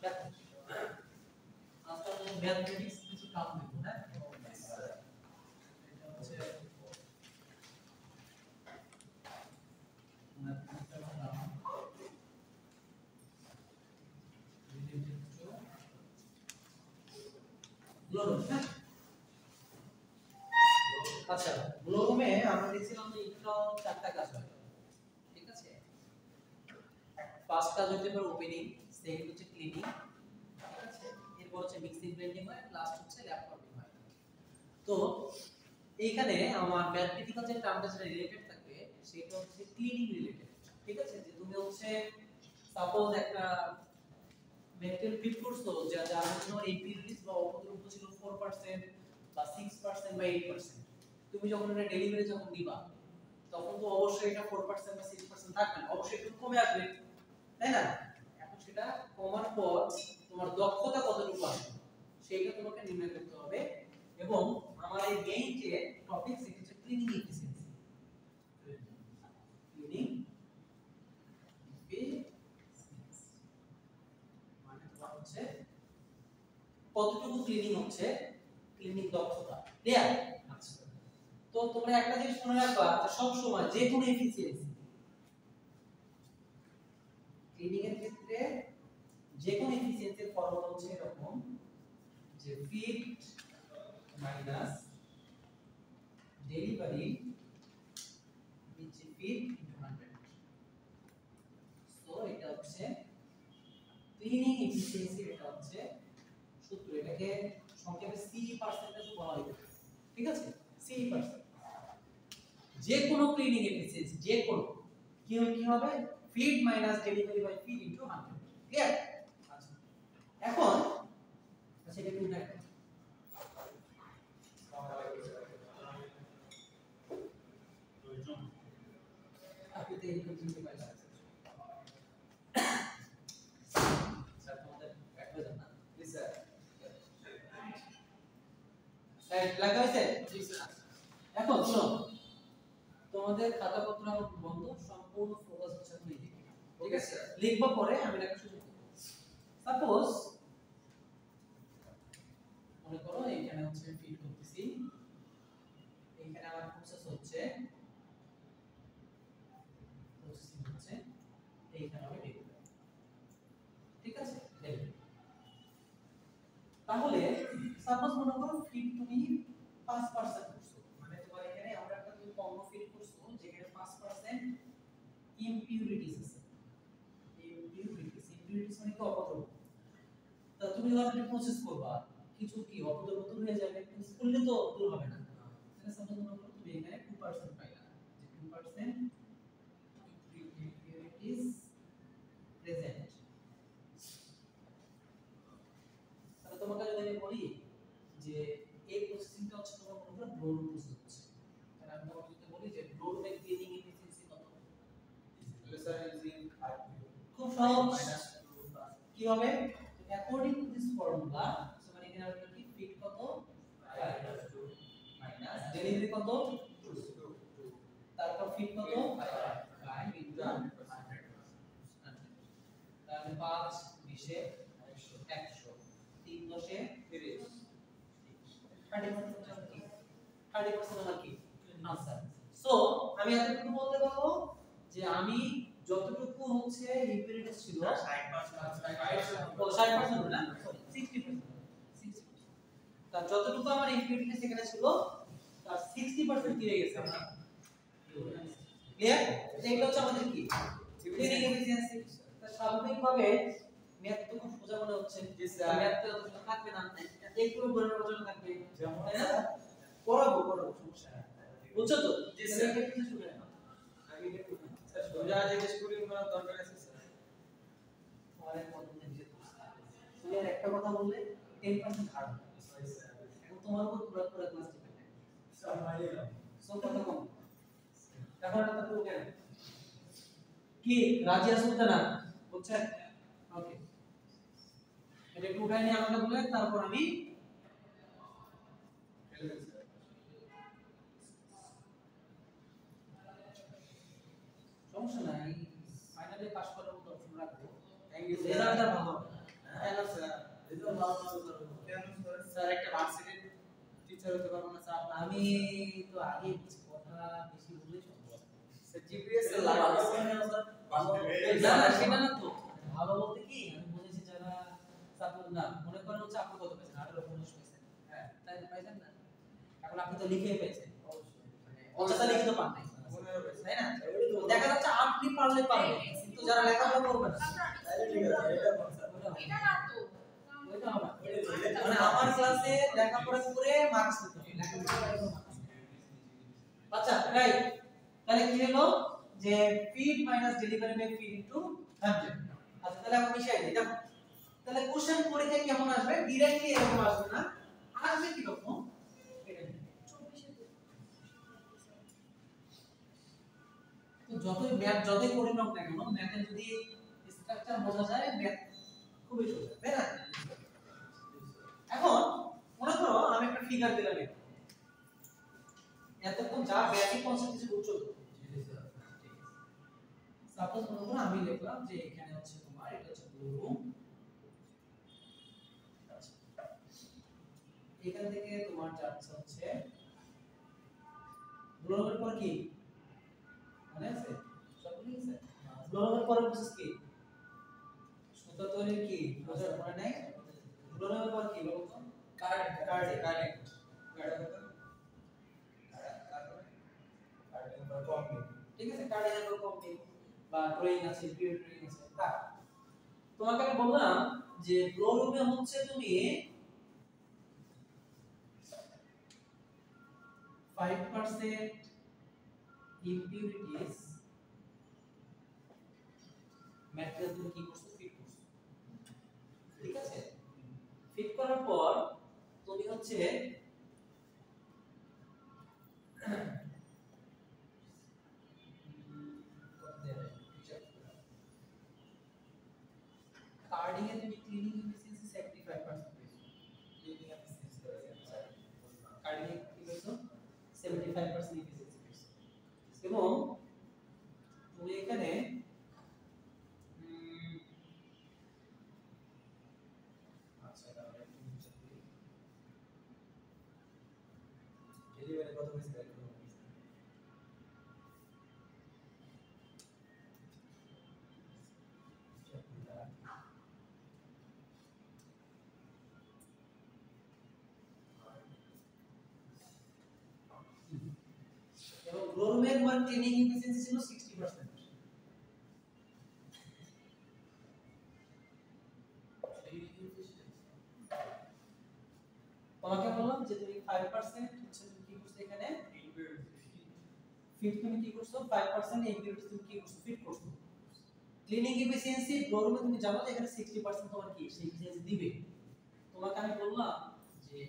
দেখো আজকে আমরা ম্যাথমেটিক্স কিছু কাম দেব হ্যাঁ এটা হচ্ছে আচ্ছা ব্লগমে আমরা দেখছিলাম যে ইন্ট্রো চারটা কাজ হয় ঠিক আছে ফার্স্ট কাজ হতে পারে ওপেনিং সেকেন্ড হচ্ছে ক্লিনিং ঠিক আছে এরপর হচ্ছে মিক্সিং ব্লেন্ডিং হয় লাস্ট হচ্ছে ল্যাব ফর্মিং হয় তো এইখানে আমার ম্যাথমেটিক্যাল যে টার্মটা যেটা রিলেটেড থাকবে সেটা হচ্ছে ক্লিনিং রিলেটেড ঠিক আছে যে তুমি হচ্ছে সাপোজ একটা মেটেরিয়াল ফিট করছো যা যার জন্য ইম্পিউরিটিস বা অপদ্রব্য ছিল 4% বা 6% বা 8% তুমি যখন এটা ডেলিভারি যখন দিবা তখন তো অবশ্যই এটা 4% বা 6% থাকবে না অবশ্যই একটু কমে আসবে তাই না এখন সেটা কমার পর তোমার দক্ষতা কতটুকু আসবে সেইটা তোমাকে নির্ণয় করতে হবে এবং আমার এই মেইন যে টপিক সেটা হচ্ছে ক্লিনিং এফিসিয়েন্সি ক্লিনিং এফিসিয়েন্সি মানে তোমার হচ্ছে কতটুকু ক্লিনিং হচ্ছে ক্লিনিং দক্ষতা ক্লিয়ার আচ্ছা তো তোমরা একটা জিনিস মনে রাখবা যে সব সময় যে কোনো এফিসিয়েন্সি ক্লিনিং এর ক্ষেত্রে যে কোনো এফিসিয়েন্সির ফর্মুলা হচ্ছে এরকম যে feed minus delivery feed into 100 so এটা হচ্ছে ক্লিনিং এফিসিয়েন্সি এটা হচ্ছে সূত্র এটাকে সংক্ষেপে সি পার্সেন্টেজ বলা হয় ঠিক আছে সি পার্সেন্ট যে কোনো ক্লিনিং এফিসিয়েন্সি যে কোনো কি হবে feed minus delivery by feed into 100 clear আচ্ছা এখন আচ্ছা এটা একটু দেখো আপনি তো এরকম চিনতে পারছেন স্যার তোমাদের ব্যাক হয়ে যান না প্লিজ স্যার স্যার লেখা হয়েছে জি স্যার এখন শোনো তোমাদের খাতাপত্র বন্ধ সম্পূর্ণ ফোকাস হচ্ছে তুমি লিখবে ঠিক আছে লিখবা পরে আমি লেখা শুরু করব সাপোজ মনে করো এখানে হচ্ছে ফিট করতেছি এখানে আমার প্রসেস হচ্ছে প্রসেসিং হচ্ছে এইখানে আমি লিখব ঠিক আছে লিখব তাহলে সাপোজ মনে করো ফিট তুমি 5% করছো মানে তোমার এখানে আমরা একটা তুমি কম ফিট করছো যেখানে 5% ইমপিউরিটিস আছে ইমপিউরিটিস মানে কি অপদ্রব্য তা তুমি যখন প্রসেস করবা কিছু কি অপদ্রব্য দূর হয়ে যাবে প্রসেস করলে তো দূর হবে না তাহলে সাপোজ মনে করো তুমি এখানে 2% পাইলা যে 2% ইমপিউরিটিস প্রেজেন্ট তাহলে তোমাকে যদি আমি বলি যে এই প্রসেসিংটা হচ্ছে তোমার মনে করো ব্লো রুম প্রসেস হচ্ছে তাহলে আমি তোমাকে যদি বলি যে ব্লো রুমের ক্লিনিং এফিসিয়েন্সি কত স্যার ইউজিং খুব সহজ কি হবে according to this formula so মানে এখানে আমরা কি ফিট কত মাইনাস ডেলিভারি কত 2 তারপর ফিট কত 5 ইনটু 100 তাহলে 5 20 এ 100 3 10 এ 30 30% কি 30% আমার কি আনসার সো আমি এতটুকু বলতে পারবো যে আমি যতটুকু হচ্ছে ইম্পিরিটিস ছিল 60% না 60% তার যতটুকু আমার ইম্পিরিটিস এখানে ছিল তার 60% ফিরে গেছে আমরা ক্লিয়ার এটা হচ্ছে আমাদের কি ক্লিনিং এফিসিয়েন্সি তার স্বাভাবিকভাবে ম্যাথ তো খুব সোজা মনে হচ্ছে যে স্যার ম্যাথ তো থাকবে না এইগুলো বড় বড় থাকবে যেমন তাই না পড়াবো সমস্যা নাই বুঝছো তো জি স্যার এটা কিছু শুনে না আগে একটু স্যার সোজা জিজ্ঞেস করি আমার দরকার আছে স্যার আরে মনে নিজে তুমি আর একটা কথা বললে 10% হার্ড এখন তোমার উপর পুরো পুরো ক্লাস ডিপেন্ডেন্ট স্যার মাইলে সো কথা কম এখন এটা তো কেন কি রাজি আছো না বুঝছেন ওকে এটা একটু উঠাই নিয়ে আমাকে বলে তারপর আমি সমস্যা নাই ফাইনালি পাস করার মতো অপশন রাখবো রেজাল্টটা ভালো ফাইনাল স্যার এটা ভালো কেন স্যার একটা ভার্সিটির টিচার হতে পারবো না স্যার আমি তো আগে কথা বেশি বলেই সম্ভব স্যার জিপিএস এর ভালো লাগে না স্যার ভালো না না সেটা না তো ভালো বলতে কি আমি বলেছি যারা সাপোজ না মনে করেন হচ্ছে আপনি কত পেয়েছেন 18 19 পেয়েছেন হ্যাঁ তাই না পাইছেন না এখন আপনি তো লিখেই পেয়েছেন অযথা লিখে তো পান নাই তাই না দেখা যাচ্ছে আপনি পারলে পারবেন কিন্তু যারা লেখাপড়া করবে না তাহলে ঠিক আছে এটা কোন স্যার এটা না তো ওইটা হবে মানে আমার ক্লাসে লেখাপড়া করে মার্কস দিতে হবে লেখাপড়া করে মার্কস আচ্ছা রাইট তাহলে কি হলো যে feed minus delivery by feed into 100 আচ্ছা তাহলে আমরা মিশাই দিই দেখো তাহলে কোশ্চেন পরীক্ষায় কেমন আসবে डायरेक्टली এরকম আসবে না আসবে কি রকম এটা 24 তো যতই ম্যাথ যতই করি না কেন ম্যাথে যদি স্ট্রাকচার বোঝা যায় ম্যাথ খুবই সোজা তাই না এখন মনে করো আমি একটা ফিগার দিলাম এতক্ষণ যা বেসিক কনসেপ্ট কিছু বুঝছো তো সাপোজ মনে করো আমি লিখলাম যে এখানে হচ্ছে তোমার এটা হচ্ছে ব্লু রুম এখান থেকে তোমার যাচ্ছে হচ্ছে ব্লু রুমের পর কি মনে আছে সব লিখেছে ব্লু রুমের পরে প্রসেস কি সুতা তৈরির কি প্রসেস মনে নাই ব্লু রুমের পর কি বলতো কার্ড ঠিক আছে কার্ড এর উপর কমপ্লিট বা ড্রয়িং আছে পিওর ড্রয়িং আছে তা তোমাকে আমি বললাম যে ব্লু রুমে হচ্ছে তুমি 5% impurities ম্যাটেরিয়াল তুমি কি করছো ফিট করছো ঠিক আছে ফিট করার পর তুমি হচ্ছে কার্ডিং এ তুমি ক্লিনিং এফিসিয়েন্সি 75% পেয়েছো ক্লিনিং এফিসিয়েন্সি কার্ডিং এ কি পেয়েছো 75% এফিসিয়েন্সি পেয়েছো এবং তুমি এখানে আচ্ছা তাহলে ডেলিভারি কত পেয়েছো এবং গ্লোরমের মান ট্রেনিং এফিসিয়েন্সি ছিল 60% তোমাকে বললাম যে তুমি 5% হচ্ছে তুমি কি করছো এখানে ফিট তুমি কি করছো 5% ইম্পিউরিটি তুমি কি করছো ফিট করছো ক্লিনিং এফিসিয়েন্সি গ্লোরমে তুমি জানো যে এখানে 60% তোমার কি সেই এফিসিয়েন্সি দিবে তোমাকে আমি বললাম যে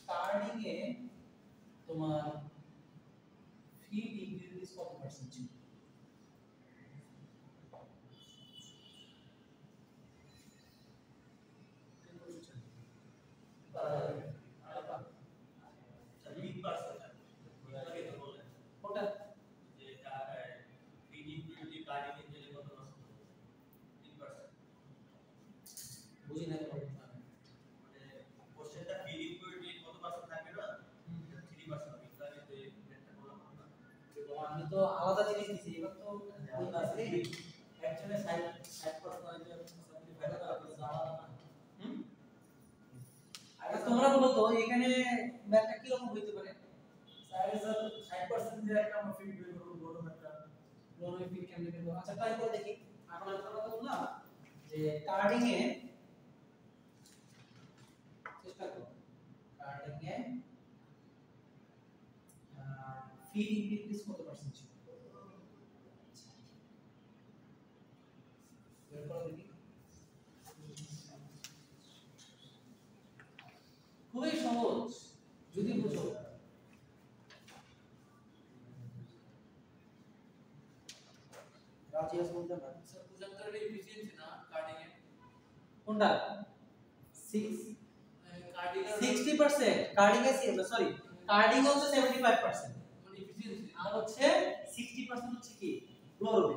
কার্ডিং এ তোমার ফিট ইম্পিউরিটিস কত পার্সেন্ট ছিল বুঝি না তো মানে কোশ্চেনটা ফিলিং ইকুইটি কত পার্সেন্ট থাকবে না 3% আমি তাহলে তো একটা বললাম না আমি তো আলাদা জিনিস দিছি এবার তো ওই আছে অ্যাকচুয়ালি 60% যে 75 আলাদা না আগে তোমরা বলো তো এখানে ম্যাথটা কি রকম হইতে পারে স্যার 60% দিয়ে একটা আমরা ফিট বের করব বড় একটা লোন ফিট কেমনে বের করব আচ্ছা ট্রাই করে দেখি এখন আমি তোমাকে বললাম যে কার্ডিং এ চেষ্টা করো কার্ডিং এ ফিট ইনক্রিজ কত পার্সেন্ট ছিল বের করে দেখি খুবই সহজ যদি বুঝো রাজিয়াস বলতে না স্যার পূজান্তরের এফিসিয়েন্সি না কার্ডিং এর কোনটা 6 কার্ডিং এর 60% কার্ডিং এ সরি কার্ডিং হচ্ছে 75% মানে এফিসিয়েন্সি আর হচ্ছে 60% হচ্ছে কি ফ্লোরোবে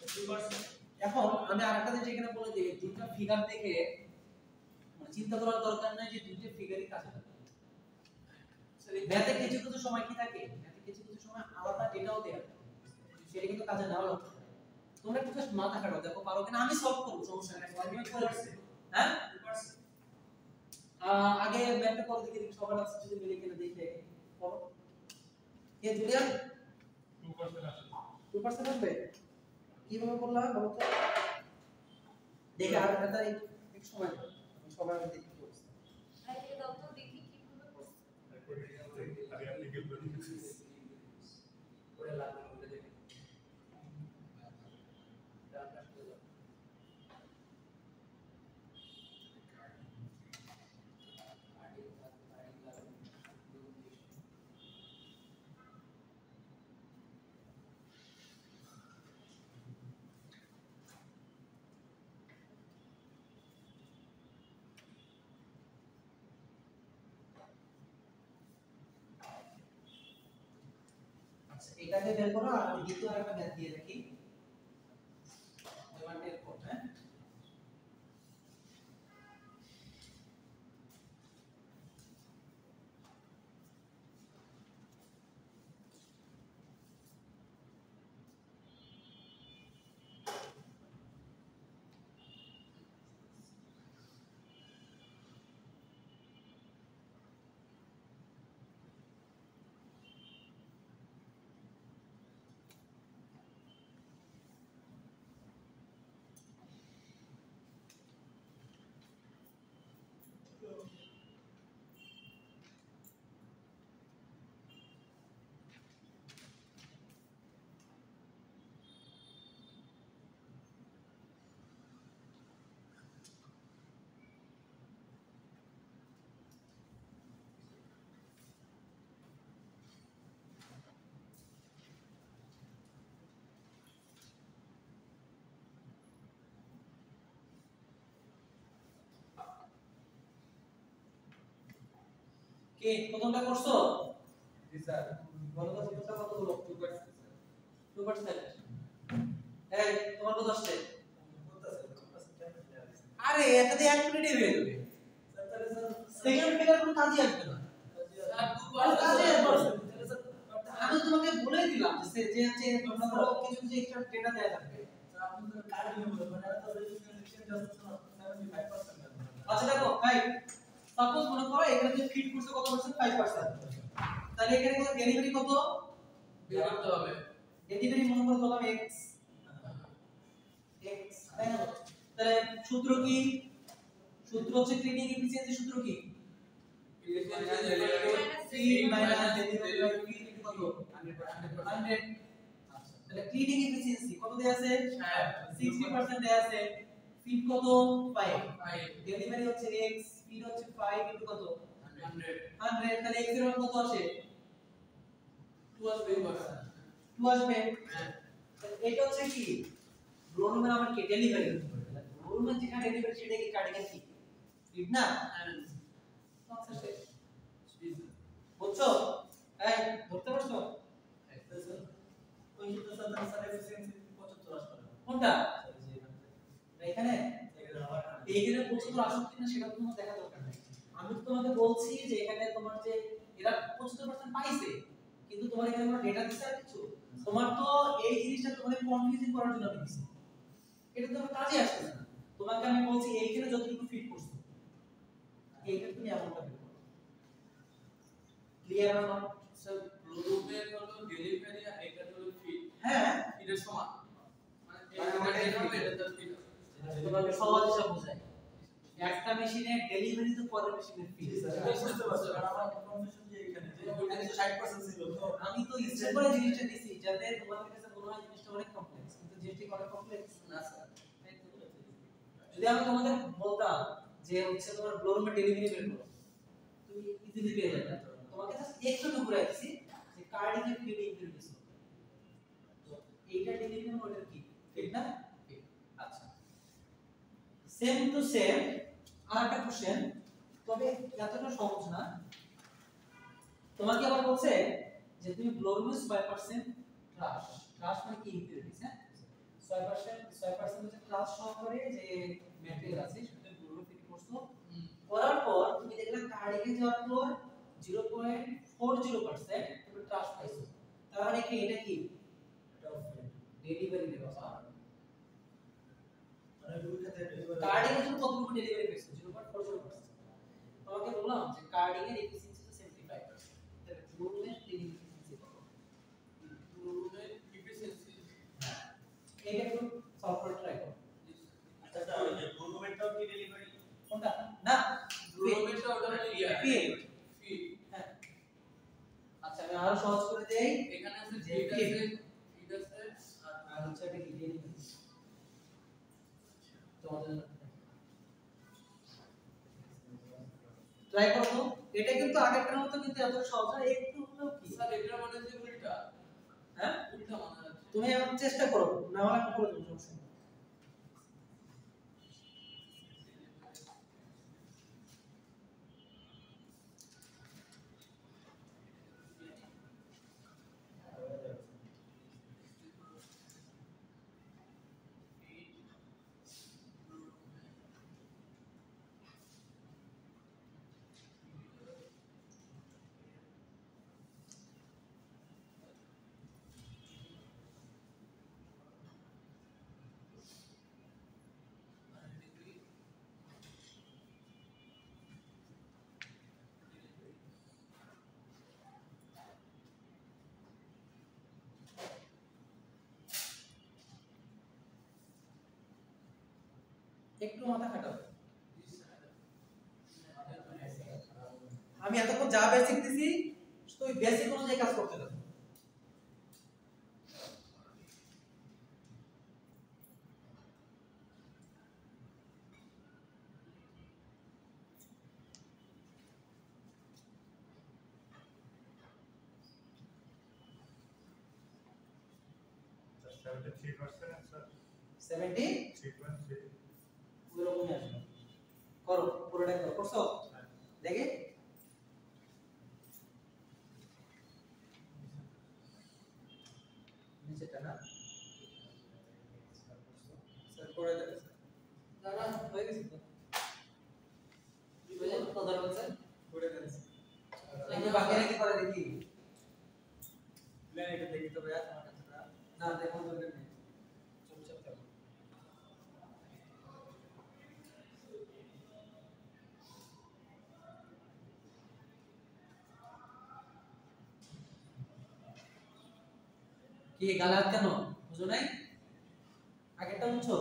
2% এখন আমি আরেকটা জিনিস এখানে বলে দিই, দুটো ফিগার দেখে মানে চিন্তা করার দরকার নাই যে দুটো ফিগারই কাছে থাকে। ম্যাথে কিছু কিছু সময় কি থাকে, ম্যাথে কিছু কিছু সময় আলাদা ডেটাও দেয়া থাকে, সেটা কিন্তু কাজে নাও লাগতে পারে। তোমরা একটু জাস্ট মাথা খাটাও, দেখো পারো কিনা। আমি সলভ করব, সমস্যা নেই। হ্যাঁ আগে ম্যাথটা করে দেখি সবার আছে যদি মিলে কিনা দেখে করো। কে জুলিয়ান 2% আসে 2% আসবে কিভাবে করলাম বলো তো? দেখে আর এটা একটু সময় দাও, আমি সবার আগে দেখি কি অবস্থা। আগে দাও তো দেখি কিভাবে করছে। আরে আপনি কি বলেন ওটা লাগবে ওটা দেখে ডাটা করে দাও আচ্ছা এটাকে বের করো, আর আমি দ্বিতীয় আরেকটা ম্যাথ দিয়ে রাখি। এবার বের করো। হ্যাঁ কে প্রথমটা করছো? জি স্যার বলো তো প্রথমটা কত হলো? 2%। এই তোমার কত আসছে? আরে এটাতে 1 মিনিটে হয়ে যাবে। সেকেন্ড ফিগার কোনো কাজই আসবে না। আর কাজে 2% আসবে। আমি তোমাকে বলেই দিলাম যে যে তোমরা ধরো কিছু কিছু এক্সট্রা ডেটা দেয়া থাকবে। আচ্ছা দেখো ভাই, সাপোজ মনে করো এখানে যে ফিট করছে কত পার্সেন্ট? 5%। তাহলে এখানে কত ডেলিভারি কত? বের করতে হবে ডেলিভারি মনে করো ধরলাম x, তাই না? তাহলে সূত্র কি? সূত্র হচ্ছে ক্লিনিং এফিসিয়েন্সি। সূত্র কি? Feed minus delivery by feed কত? 100। আচ্ছা তাহলে ক্লিনিং এফিসিয়েন্সি কত দেয়া আছে? 60% দেয়া আছে। ফিড কত? 5। ডেলিভারি হচ্ছে x, ফিড হচ্ছে 5 ইনটু কত? 100। তাহলে x এর মান কত আসে? 2 আসবে 2 আসবে। এটা হচ্ছে কি ব্লোরুমের আমার কি ডেলিভারি ব্লোরুমের যেখানে ডেলিভারি সেটা কি কার্ডিগান কি ফিড না? আচ্ছা শেষ। বুঝছো? এই ধরতে পারছো কোনটা? এখানে এইখানে 75 আসছে কিনা সেটা তো তোমার দেখা দরকার নাই। আমি তো তোমাকে বলছি যে এখানে তোমার যে এরা 75% পাইছে, কিন্তু তোমার এখানে কোনো ডেটা দিছে আর কিছু। তোমার তো এই জিনিসটা তোমাকে কনফিউজিং করার জন্য আমি দিছি, এটা তো কাজে আসছে না। তোমাকে আমি বলছি এইখানে যতটুকু ফিট করছো এইটা তুমি এমনটা বের করো। ক্লিয়ার না? স্যার ব্লুরুমের হলো ডেলিভারি আর এটা হলো ফিড হ্যাঁ ফিডের সমান মানে এটা হবে এটা তো ফিড তোমাকে সহজ হিসাব বোঝাই। একটা মেশিনের ডেলিভারি তো পরের মেশিনের ফিড। আমি তো ইচ্ছে করে জিনিসটা দিছি যাতে তোমাদের কাছে মনে হয় জিনিসটা অনেক কমপ্লেক্স, কিন্তু জিনিসটা অনেক কমপ্লেক্স না স্যার। যদি আমি তোমাদের বলতাম যে হচ্ছে তোমার ব্লোরুমের ডেলিভারি বের করো, তুমি ইজিলি পেয়ে যাবে। তোমাকে জাস্ট একটু ঘুরে আসছি যে কার্ডিগান ফিডিং ইন্টারফেস। তো এইটা ডেলিভারি মডেল কি ঠিক না? আচ্ছা সেম টু সেম আরেকটা কোশ্চেন, তবে এতটা সহজ না। তোমাকে আবার বলছে যে তুমি ব্লোরুমের 5% হ্রাস, হ্রাস মানে কি ইনক্রিজ, হ্যাঁ 6% হচ্ছে ক্লাস সহকারে যে ম্যাটেরিয়াল আছে সেটা পুরো ফিট করছো করার পর তুমি দেখলে কার্ডিংয়ে যাওয়ার পর 0.40% তুমি ট্রাস্ট পাইছো তার মানে কি এটা কি ডেলিভারি দেওয়া মানে দুই খাতে কার্ডিং এর জন্য কতটুকু ডেলিভারি পেয়েছো 0.40% তোমাকে বললাম যে কার্ডিং এর এফিসিয়েন্সি তো 75% তাহলে গ্লুমের এফিসিয়েন্সি কত গ্লুমের এফিসিয়েন্সি এটা একটু সলভ করে ট্রাই করো আচ্ছা ওই যে মুভমেন্টটাও কি ডেলিভারি কোনটা না গ্লুমেরটা ওটা হলো ফিট ফিট হ্যাঁ আচ্ছা আমি আরো সহজ করে দেই এখানে আছে যে ফিট আছে আর হচ্ছে এটা কি ডেলিভারি তোমাদের ট্রাই করো তো এটা কিন্তু আগেরটার মতো কিন্তু এত সহজ না একটু হলেও কি স্যার এটা মানে যে উল্টা হ্যাঁ উল্টা মানে আছে তুমি এখন চেষ্টা করো না হলে আমি করে দেবো সমস্যা নেই। একটু মাথা খাটাও আমি এতক্ষণ যা বেসিক দিছি তো ওই বেসিক অনুযায়ী কাজ করতে দাও Sir, 73% answer. 70 3.3. ওইরকমই আসবে করো পুরোটা করো করছো দেখে নিচেটা না স্যার করে দেন না না হয়ে গেছে তো বুঝলেন কথা বলছেন করে দেন এই যে বাকি রেখে করে দেখি এটা দেখি তো ভাইয়া তোমার কাছে না দেখো দরকার নেই চুপচাপ থাকো কি গালাত কেন বুঝো নাই আগেরটা বুঝছো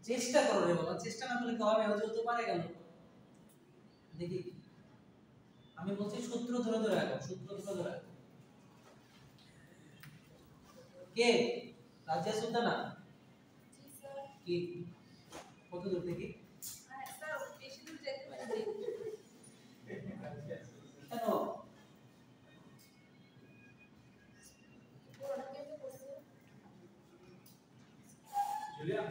চেষ্টা করো রে বাবা চেষ্টা না করলে কি হবে হয়তো তো পারে গেল দেখি আমি বলছি সূত্র ধরে ধরে রাখো সূত্র ধরে ধরে রাখো কে রাজিয়া সুলতানা জি স্যার কি কত দূর থেকে স্যার বেশি দূর যেতে পারি কেন পুরোটা কেটে বসে Julian?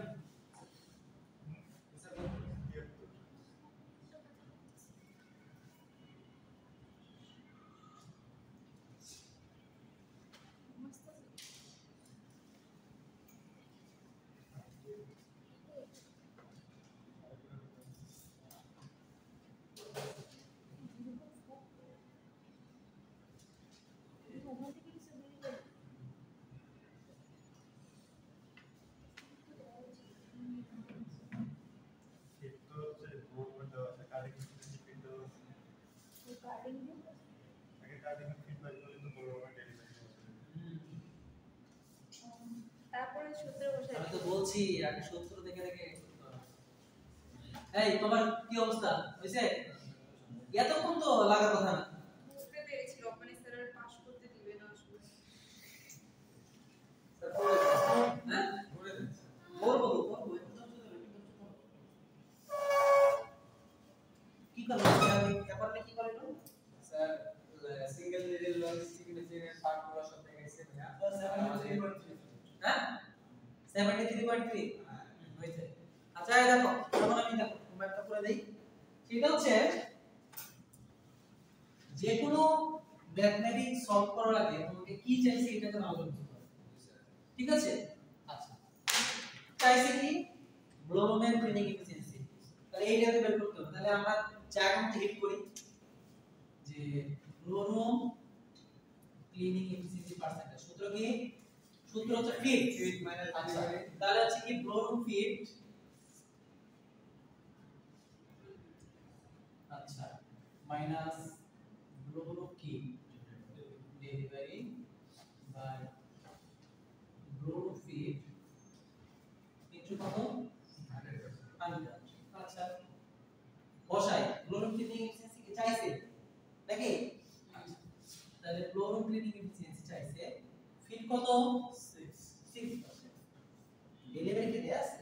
তারপরে সূত্র বসাই আমি তো বলছি আগে সূত্র দেখে দেখে করতে হবে। এই তোমার কি অবস্থা হইছে এতক্ষণ তো লাগার কথা না বুঝতে পেরেছি রব্বানি স্যার পাস করতে দিবে না আসলে হ্যাঁ করবো তো করবো কি করবো আমি ব্যাপারটা কি করে নো স্যার সিঙ্গেল লিডের লজিস্টিক মেশিনের পার্টগুলো সব দেখাইছে ভাইয়া হ্যাঁ 73.3 হইছে আচ্ছা এই দেখো এখন আমি দেখো ম্যাপটা করে দেই সেটা হচ্ছে যে কোনো ম্যাথমেটিক্স সলভ করার আগে তোমাকে কি চাইছে এটা তো ভালো বুঝতে হবে ঠিক আছে আচ্ছা চাইছে কি ব্লোরোমের ক্লিনিং এফিসিয়েন্সি, তাহলে এইটাকে বের করতে হবে। তাহলে আমরা চারটা হিট করি যে ব্লোরোম ক্লিনিং এফিসিয়েন্সি পার্সেন্টেজ। সূত্র কি? সূত্র হচ্ছে ফিট মাইনাস, আচ্ছা তাহলে হচ্ছে কি ব্লোরোম ফিট, আচ্ছা মাইনাস ব্লোরোম কি ডেলিভারি বাই ব্লোরোম ফিট ইনটু কত 100। আচ্ছা বসাই ব্লোরোম ক্লিনিং এফিসিয়েন্সি কি চাইছে নাকি? তাহলে ব্লোরোম ক্লিনিং এফিসিয়েন্সি চাইছে ফিট কত 6%। ডেলিভারি কি দেয়া আছে?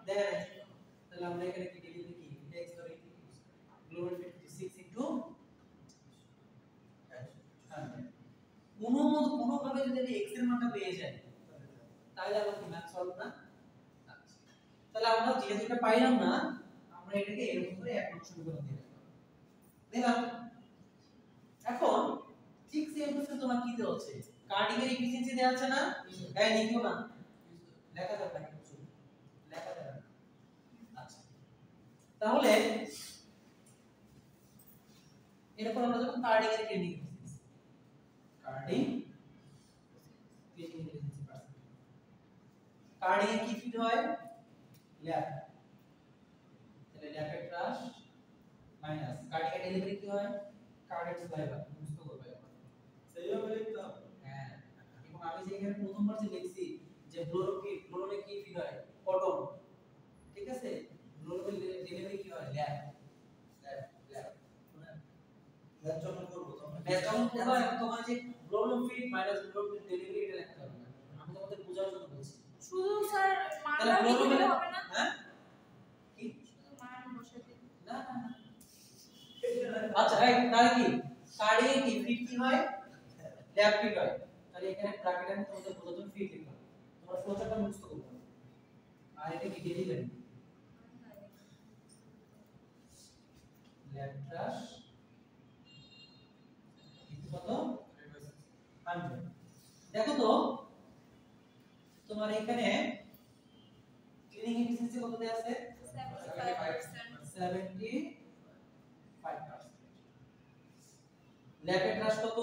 দেয়া নাই। তাহলে আমরা এখানে কি ডেলিভারি কি x ধরে কি ব্লোরোম ফিট 6 ইনটু 100। কোনোভাবে যদি আমি x এর মানটা পেয়ে যাই তাহলে আমার কি ম্যাথ সলভ না? আচ্ছা তাহলে আমরা যেহেতু এটা পাইলাম না, আমরা এটাকে এরকম করে এক নং সমীকরণ দিয়ে দিলাম। এখন 6% তোমার কি দেওয়া আছে? কার্ডিগের এফিসিয়েন্সি দেওয়া আছে না? তাই লিখো না, লেখা যাবে না কিছু, লেখা যাবে না। আচ্ছা তাহলে এরপর আমরা যখন কার্ডিগের cleaning efficiency, carding cleaning efficiency percentage, কার্ডিগে কি ফিট হয়? ল্যাব, তাহলে ল্যাপের ক্রাশ মাইনাস কার্ডিগে ডেলিভারি কি হয়? কার্ডিয়াক সালাইভা। বুঝতে পারবে সেইভাবে লিখতাম। হ্যাঁ, এবং আমি যে এখানে প্রথমবার যে লিখছি যে ব্লোরোমে কি ফিট হয়? কটন, ঠিক আছে? ব্লোরোমে ডেলিভারি কি হয়? ল্যাব ল্যাব ব্যাচ যখন করব তখন ব্যাচ যখন করবা তোমার যে ব্লোরোম ফিট মাইনাস ব্লোরোম ডেলিভারি এটা লিখতে হবে না, আমি তোমাদের বোঝার জন্য বলছি। শুধু স্যার তাহলে মানটা লিখে ব্লোরোমে দিলে হবে না? হ্যাঁ কি শুধু মান বসে দিন। না না না। আচ্ছা রাইট, তাহলে কি কার্ডিগে কি ফিট কি হয়? ল্যাব ফিট হয়। তাহলে এখানে ব্র্যাকেটে আমি তোমাদের বোঝার জন্য ফিট লিখলাম, তোমরা ফ্লোচার্টটা মুখস্থ করবে। আর এটা কি ডেলিভারি ল্যাব ক্রাশ কত 100। দেখো তো তোমার এখানে ক্লিনিং এফিসিয়েন্সি কত দেয়া আছে? 75%। ল্যাপের ক্রাশ কত?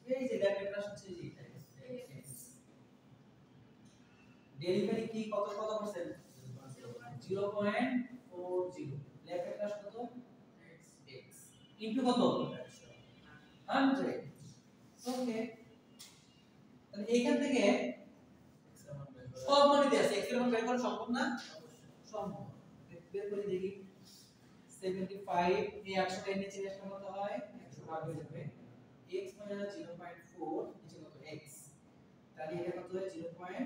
এই যে ল্যাপের ক্রাশ হচ্ছে যে এটা। ডেলিভারি কি কত পার্সেন্ট? 0.40। ল্যাপের ক্রাশ কত? x ইনটু কত? 100। ওকে, তাহলে এইখান থেকে সব মানে দেয়া আছে, x এর মান বের করা সম্ভব না? সম্ভব। বের করে দেখি 75 এই 100 এর নিচে আসলে কত হয়? 100 ভাগ হয়ে যাবে x - 0.4 নিচে কত x, তাহলে এটা কত হয়?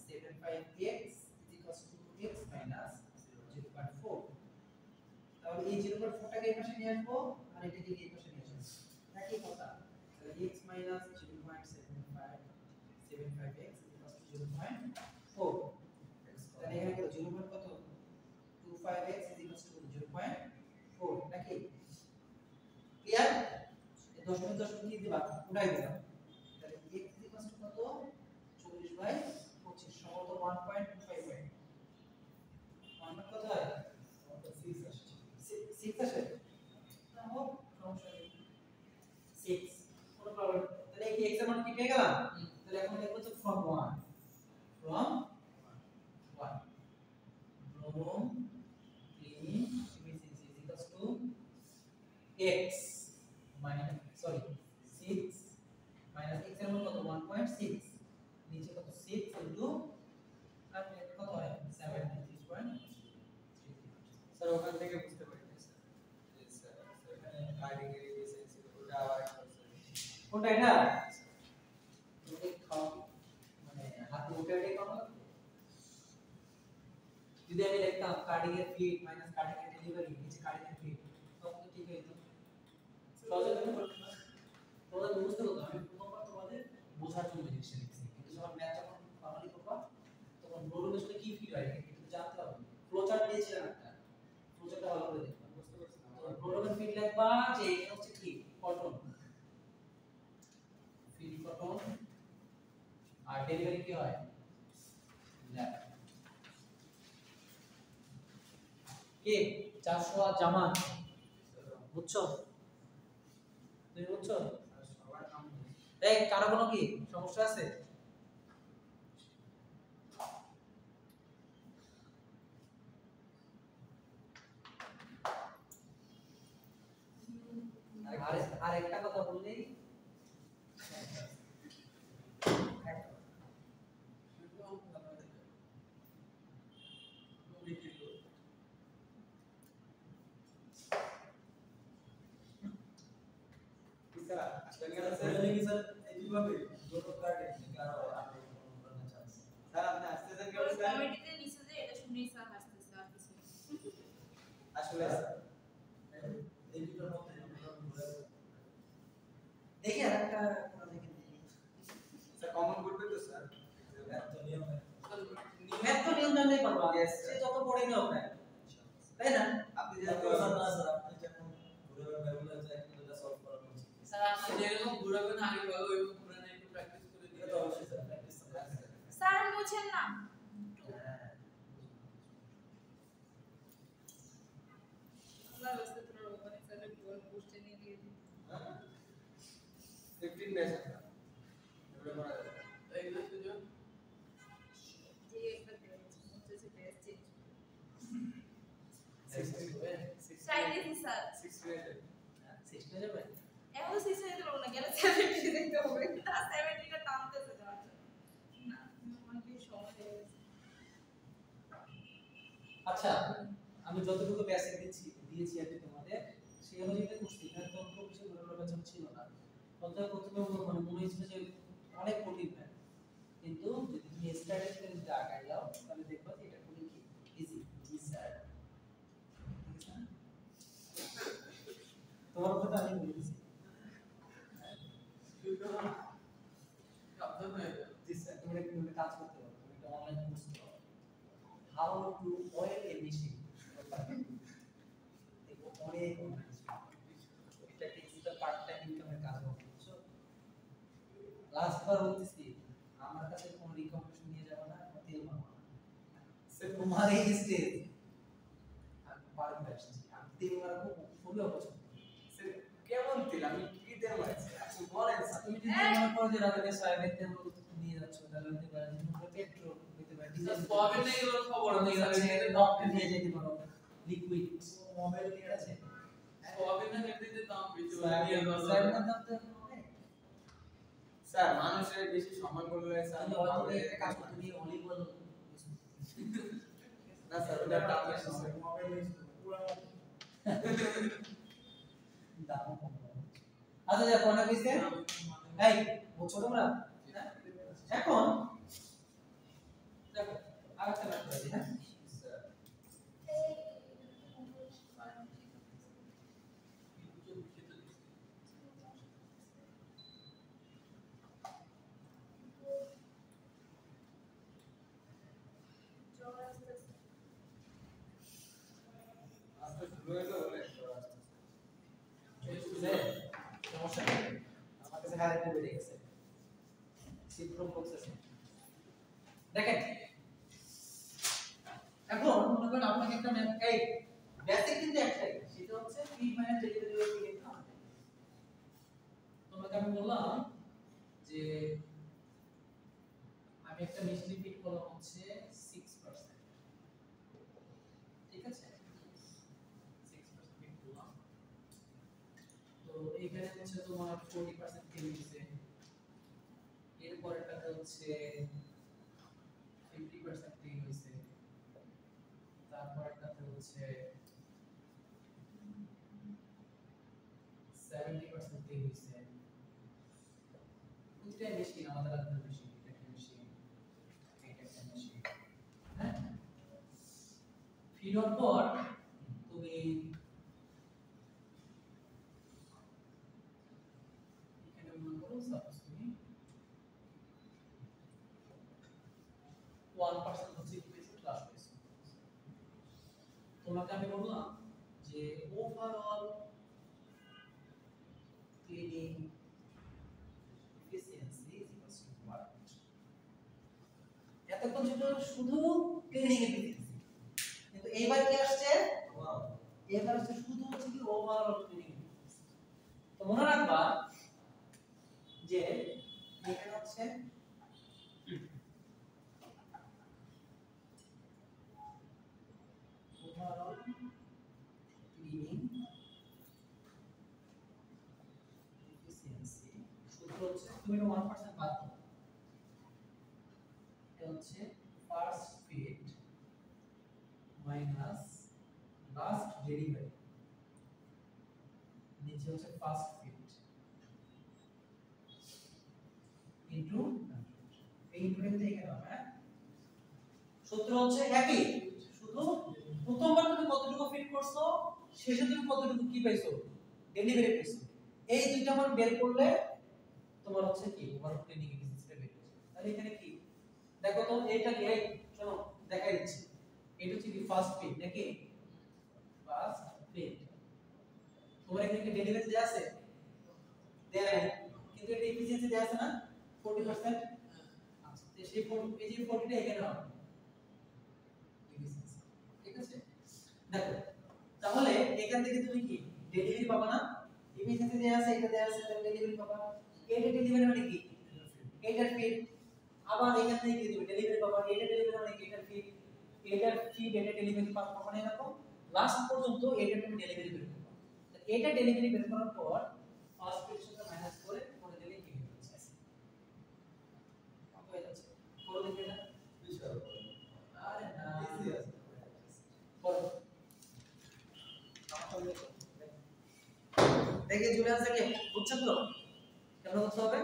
0.75x x - 0.4। তাহলে এই 0.4টাকে এই পাশে নিয়ে আসবো আর এটাকে এই পাশে নিয়ে আসবো, একই কথা। তাহলে x - 0.75x 0.4, তাহলে এখানে কত 0. কত 25x 0.4 নাকি? ক্লিয়ার? এই দশমিক কি দিবা? উঠাই দিবা। তাহলে x কত 40/25 সমান 1.25। 1 কত হয়? 6 আসে। 6 আসে, তাহলে সমস্যা নেই 6, কোনো প্রবলেম। তাহলে এই x এর মান কি পেয়ে গেলাম? তাহলে এখন লিখব তো from 1 blowroom cleaning efficiency equals to x minus 6 minus x এর মান কত 1.6 নিচে কত 6 ইনটু আর কত হয় 73.3। স্যার ওখান থেকে বুঝতে পারি না স্যার। স্যার কার্ডিগের এফিসিয়েন্সি ওটা আবার কোনটা এটা? তুমি খাও মানে হাতে উঠাইলে কত? যদি আমি লিখতাম কার্ডিগের ফিট মাইনাস কার্ডিগের ডেলিভারি নিচে কার্ডিগের ফিট, তখন তো ঠিক হইতো। সহজে তোমরা বুঝতে পারছো, আমি প্রথমবার তোমাদের বোঝার জন্য জিনিসটা লিখছি, কিন্তু যখন ম্যাথ যখন ফর্মালি করবা তখন ব্লোরোমের সাথে কি ফিট হয় এটা কিন্তু জানতে হবে। ফ্লোচার্ট দিয়েছিলাম একটা, ফ্লোচার্টটা ভালো করে দেখবা, বুঝতে পারছো? তো ব্লোরোমের ফিট লিখবা যে এটা হচ্ছে কি কটন, ফিট কটন, আর ডেলিভারি কি হয় ল্যাব। কে 400 আর জামান বুঝছো তুমি বুঝছো সবার কাম এই কারো কোনো কি সমস্যা আছে আর একটা কথা বললেই কমেডিতে নিচে যে এটা শুনেই স্যার হাসতেছে আর কিছু না। আসলে দেখি আর একটা কোনো দেখি স্যার কমন করবে তো স্যার ম্যাথ তো নিয়ম জানলেই পারবা Yes, সে যত পড়ে নিও না তাই না আপনি যেহেতু স্যার আপনি যেরকম ঘুরাবেন আগে ভালো ওইরকম ঘুরানো একটু প্র্যাকটিস করে দিলে স্যার মুছেন না আল্লাহ রাস্তা তোর ওখানে স্যারের গোল পোস্টে নিয়ে দিয়ে দিন 15 ডেজ এগুলো করা যাবে এইগুলো সুযোগ যে একটা হচ্ছে best change 60 Chinese sir 60 days 60 যাবে এখন সিস্টেম দিতে পারবো না গেলে 70 দেখতে হবে না 70টা টানতেছে যাওয়ার জন্য না আমার কি সময় হয়ে গেছে আচ্ছা আমি যতটুকু বেসিক দিয়েছি আর কি তোমাদের সেই অনুযায়ী করছি এখানে তো খুব বেশি বেচন ছিল না অতএব প্রথমে মানে মনে হয়েছিল যে অনেক কঠিন হয় কিন্তু যদি তুমি স্টাডি করে যদি আগায় যাও তাহলে দেখবা যে এটা খুবই ইজি স্যার তোমার কথা আমি বলেছি সাবধান হয়ে যাও জি স্যার তুমি একটা কিভাবে কাজ করতে পারো তুমি একটা অনলাইন কোর্স করো how to oil A machine দেখো অনেক এটা একটা পার্ট টাইম ইনকামের কাজ হবে বুঝছো লাস্ট বার বলতেছি আমার কাছে কোনো রিকমেন্ডেশন নিয়ে যাবে না কোনো তেল মারবো না সে তোমার এই স্টেজ আমি পারবে আসছি আমি তেল মারবো খুবই অপছন্দ স্যার কেমন তেল আমি কি তেল মারছি আপনি বলেন স্যার তুমি যদি মনে করো যে রাতে সয়াবিন তেল নিয়ে যাচ্ছ তাহলে হতে পারে পেট্রোল হতে পারে ডিজেল সয়াবিন নিয়ে গেলে খবর নিয়ে যাচ্ছে ডক্টর নিয়ে যেতে পারো লিকুইড মোবাইল ঠিক আছে সয়াবিন না এমনিতে দাম বেশি বলে নিয়ে সয়াবিনের দাম তো অনেক স্যার মানুষের বেশি সম্মান করলে স্যার তাহলে হয়তো একটা কাজ করো, তুমি অলিভ অয়েল না স্যার ওটার দাম বেশি স্যার দাম কম হবে। আচ্ছা যা কোন কইছে এই বুঝছো তোমরা হ্যাঁ? এখন দেখো আরেকটা ম্যাথ করে দিই হ্যাঁ স্যার জ্বর আসতেছে আজকে শুরু হলো বলে বুঝছে? সমস্যা নেই আমার কাছে কারেন্ট বেড়ে গেছে সিপ্রো প্রসেস দেখেন এখন মনে করেন আপনাকে একটা ম্যাথ এই বেসিক কিন্তু একটাই সেটা হচ্ছে P minus derivative of P না তোমাকে আমি বললাম যে আমি একটা মেশিনে ফিট করলাম হচ্ছে 6% ঠিক আছে 6% ফিট করলাম তো এইখানে হচ্ছে তোমার 40% কেটে দিয়েছে এর পরেরটাতে হচ্ছে 50% কেটে হয়েছে তারপরটাতে হচ্ছে 70% কেটে হয়েছে দুইটা মেশিন আমাদের হাতে মেশিন এটা একটা মেশিন এটা একটা মেশিন হ্যাঁ ফিড হওয়ার পর তুমি এখানে মনে করো সাপোজ তুমি 1% হচ্ছে কি পেয়েছো ক্লাস পেয়েছো তোমাকে আমি বললাম যে overall cleaning efficiency is equals to what এতক্ষণ ছিল শুধু ক্লিনিং এফিসিয়েন্সি কিন্তু এইবার কি আসছে এবার হচ্ছে শুধু হচ্ছে কি ওভারঅল ট্রেনিং। তো মনে রাখবা যে এখানে হচ্ছে ওভারঅল ট্রেনিং এফিসিয়েন্সি সূত্র হচ্ছে তুমি এটা 1% বাদ দাও, এটা হচ্ছে first feed minus last delivery, নিচে হচ্ছে ফার্স্ট ফিট ইনটু এই ইনটুতে এখানে হবে। হ্যাঁ, সূত্র হচ্ছে একই, শুধু প্রথমবার তুমি কতটুকু ফিট করছো, শেষে তুমি কতটুকু কি পাইছো, ডেলিভারি পাইছো, এই দুইটা মান বের করলে তোমার হচ্ছে কি ওভারঅল ট্রেনিং এফিসিয়েন্সিটা বের হচ্ছে। তাহলে এখানে কি দেখো তো, এটা কি এই শোনো দেখাই দিচ্ছি, এটা হচ্ছে কি ফার্স্ট ফিট নাকি ফার্স্ট ফিট, তোমার এখানে কি ডেলিভারি দেয়া আছে, দেয়া নেই, কিন্তু এটা এফিসিয়েন্সি দেয়া আছে না 40%। আচ্ছা, তো সেই 40 এই যে 40টা এখানে হবে এফিসিয়েন্সি, ঠিক আছে। দেখো তাহলে এখান থেকে তুমি কি ডেলিভারি পাবা না, এফিসিয়েন্সি দেয়া আছে, এটা দেয়া আছে, তাহলে ডেলিভারি পাবা। এটা ডেলিভারি মানে কি, এটার ফিট, আবার এখান থেকে কি তুমি ডেলিভারি পাবা, এটা ডেলিভারি মানে কি এটার ফিট, এটার ফিট এটা ডেলিভারি পাবা, মানে এরকম লাস্ট পর্যন্ত এটা তুমি ডেলিভারি বের করবা। তো এটা ডেলিভারি বের করার পর ফার্স্ট ফিট সাথে মাইনাস করে দিলে কি হয়ে যাচ্ছে, কত হয়ে যাচ্ছে করে দিলে না, আরে না ইজি আছে করো দেখে চলে আসছে কি বুঝছেন তো কেমন করতে হবে।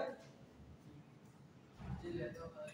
যে লেখা হয়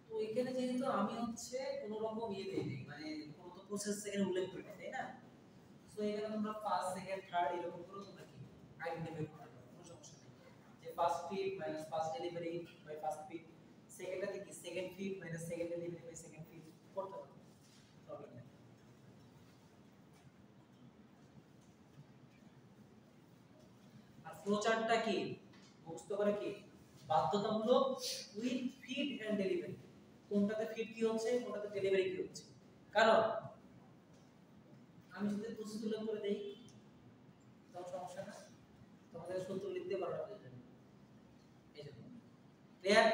তো এখানে যেহেতু আমি হচ্ছে কোনো রকম ইয়ে দেই নাই, মানে কোনো তো প্রসেস এখানে উল্লেখ করি নাই, তাই না। সো এখানে তোমরা ফার্স্ট সেকেন্ড থার্ড এরকম করে তোমরা কি আইডেন্টিফাই করতে পারো, কোনো সমস্যা নেই। যে first feed minus first delivery by first feed, সেকেন্ডটাতে কি second feed minus second delivery by second feed করতে পারো, প্রবলেম নেই। আর ফ্লো চার্টটা কি মুখস্থ করে কি বাধ্যতামূলক উইথ ফিড এন্ড ডেলিভারি, কোনটাতে ফিড কি হচ্ছে কোনটাতে ডেলিভারি কি হচ্ছে। কারণ আমি যদি প্রসেস উল্লেখ করে দেই তাও সমস্যা না, তোমাদের সূত্র লিখতে পারো না বুঝলেন, এই জন্য clear.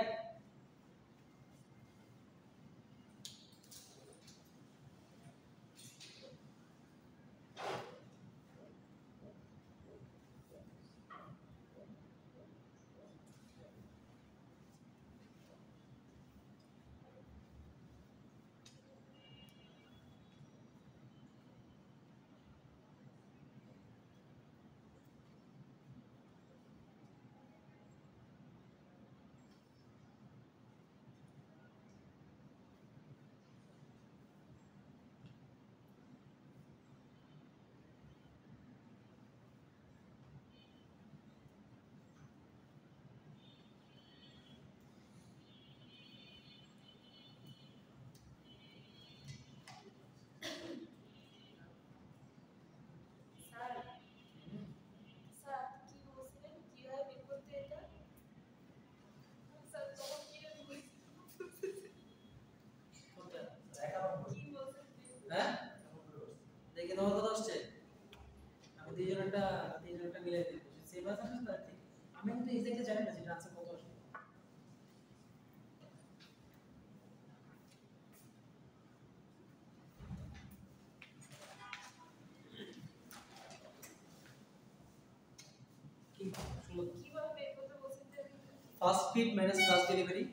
First feed minus last delivery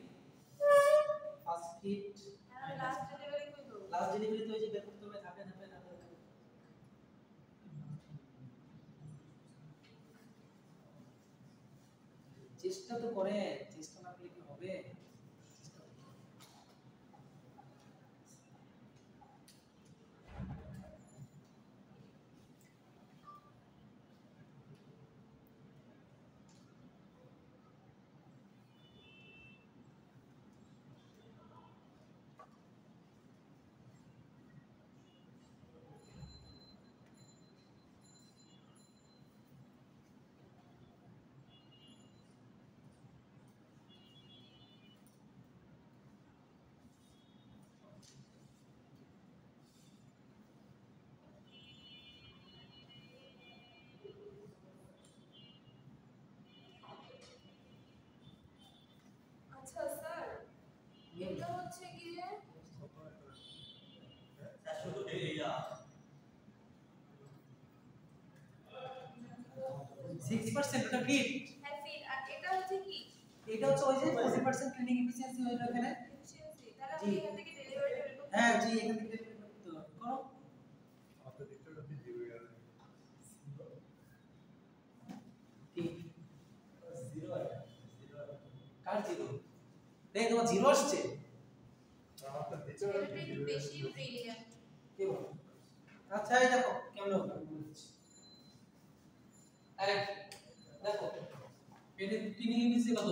first feed আর লাস্ট ডেলিভারি কই গো লাস্ট ডেলিভারি তো এই যে বের করতে হবে ধাপে ধাপে ধাপে ধাপে। চেষ্টা তো করে চেষ্টা না করলে কি হবে চেষ্টা করতে হবে। আচ্ছা স্যার এটা হচ্ছে কি 400 তো এইয়া 60% ওটা ফিট হ্যাঁ ফিট আর এটা হচ্ছে কি এটা হচ্ছে ওই যে 40% ক্লিনিং এফিসিয়েন্সি হলো এখানে এফিশিয়েন্সি তাহলে জি। আমি এখান থেকে ডেলিভারি বের করব হ্যাঁ জি এখান থেকে delivery করতে হবে করো After the third of the year, ঠিক কার জিরো দেখ তোমার জিরো আসছে after the third of ছেলেটা the একটু year, বেশি ব্রিলিয়ান্ট কি বলো আচ্ছা এই দেখো কেমন হবে আমি বলে দিচ্ছি আরে দেখো পেটে ক্লিনিং এফিসিয়েন্সি কত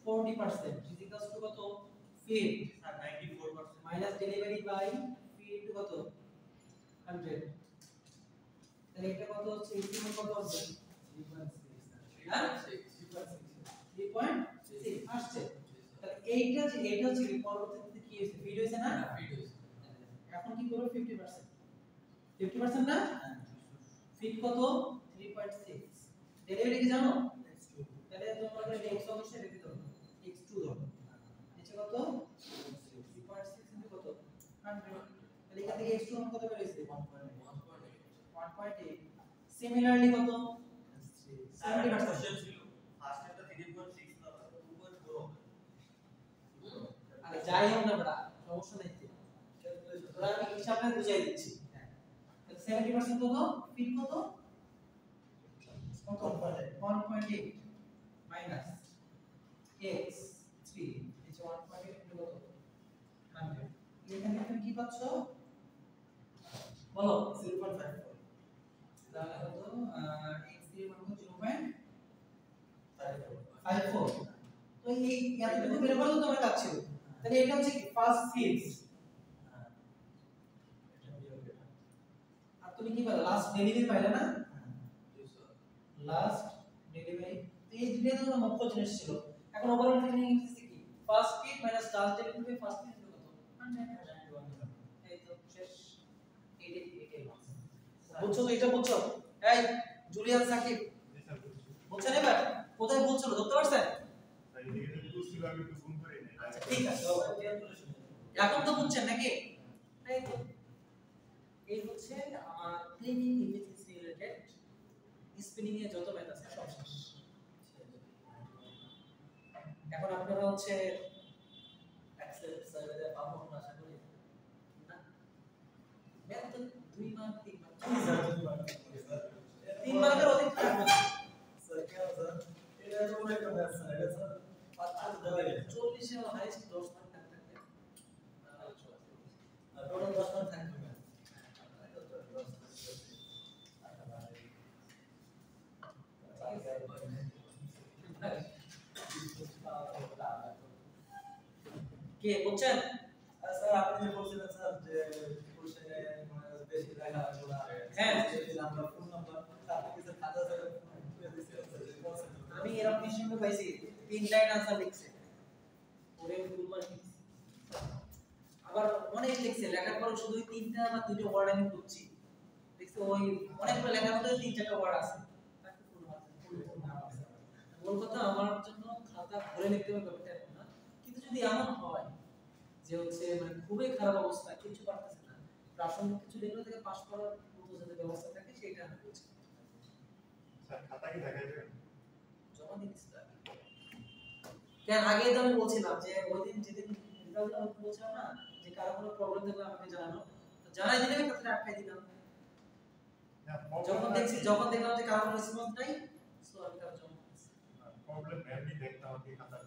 40% ফিজিক্যালস টু কত feed sir 94% minus delivery by feed কত 100 তাহলে এটা কত হচ্ছে এস্টিমেট কত হচ্ছে 3.6 হ্যাঁ 3.6 আসছে তাহলে এইটা যে এটা হচ্ছে কি পরবর্তীতে কি হয়েছে ফিট হয়েছে না এখন কি করব 50% না ফিট কত 3.6 ডেলিভারি কি জানো তাহলে তোমরা x অবশ্যই রেখে দাও x2 ধরো নিচে কত 3.6 ইনটু কত 100 তাহলে এখান থেকে x2 কত বের হয়েছে 1.8 সিমিলারলি কত স্যার একটা কোশ্চেন ছিল ফার্স্ট এটা 3.6 না 2.4 হবে আরে যাই হোক না বড়া সমস্যা নাই তো তোরা আমি হিসাবে বুঝাই দিচ্ছি হ্যাঁ তাহলে 70% কত ফিট কত 1.8 মাইনাস x 3 নিচে 1.8 ইনটু কত 100 এখানে তুমি কি পাচ্ছ বলো 0.54 তাহলে কত x এর মান কত 0.54 তো এই এতটুকু বের করলে তোমার কাজ ছিল তাহলে এটা হচ্ছে কি ফার্স্ট ফিক্স আর তুমি কি বলো লাস্ট ডেলিভারি পাইলে না লাস্ট ডেলিভারি এই দুটো তো মুখ্য জিনিস ছিল এখন ওভারঅল ট্রেনিং ইংলিশে কি first feed minus last delivery first feed কত 191 এই তো শেষ এইটাই বুঝছো তো এটা বুঝছো এই জুলিয়ান সাকিব বুঝছেন এবার কোথায় বলছিল ধরতে পারছেন তাই এদিকে তো ছিল আমি একটু গুণ করে নেই আচ্ছা ঠিক আছে এখন তো বুঝছেন নাকি এই তো এই হচ্ছে আমার ক্লিনিং এফিসিয়েন্সি রিলেটেড স্পিনিং এ যত ম্যাথ আছে সব শেষ এখন আপনারা হচ্ছে এক্সেল সার্ভে পাবো না আশা করি না ম্যাথ তো 2 মার্ক 3 মার্ক 3 মার্কের অধিক থাকবে না স্যার কেন স্যার এটা তো মনে একটা ম্যাথ স্যার এটা স্যার 40 এর হাইস্ট 10 মার্ক থাকবে টোটাল 10 মার্ক থাকবে ম্যাথ কে বুঝছেন স্যার আপনি যে বলছিলেন স্যার যে কোশ্চেনে মানে বেশি লেখা গুলো হ্যাঁ। নাম্বার ফোন নাম্বার আপনি কি স্যার খাতা স্যার দিয়েছিলেন স্যার যে concept গুলো? আমি এরকম নিশ্চিন্ত পাইছি 3 লাইন আনসার লিখছে ওরে ফুল মার্ক আবার অনেক লিখছে লেখার পর শুধু 3টা বা 2টা ওয়ার্ড আমি বুঝছি দেখছি ওই অনেকগুলো লেখার মধ্যে 3-4টা ওয়ার্ড আছে তাকে ফুল মার্ক মূল কথা আমার জন্য খাতা ভরে লিখতে হবে ব্যাপারটা এরকম না কিন্তু যদি এমন হয় যে হচ্ছে মানে খুবই খারাপ অবস্থা কিছু পারতেছে না প্রাসঙ্গিক কিছু লিখলে থেকে পাস করার মতো যাতে ব্যবস্থা থাকে সেটা আমি বলছি স্যার খাতা কি দেখাই যাবে জমা দিচ্ছি কেন আগে তো আমি বলছিলাম যে ওই দিন যেদিন রেজাল্ট আমি বলছিলাম না যে কারো কোনো প্রবলেম থাকলে আমাকে জানানো, তো জানাই দিলে আমি তাতে আটকাই দিলাম। যখন দেখলাম যে কারো কোনো রেসপন্স নাই, সো আমি তার জন্য প্রবলেম এমনি দেখতে হবে খাতা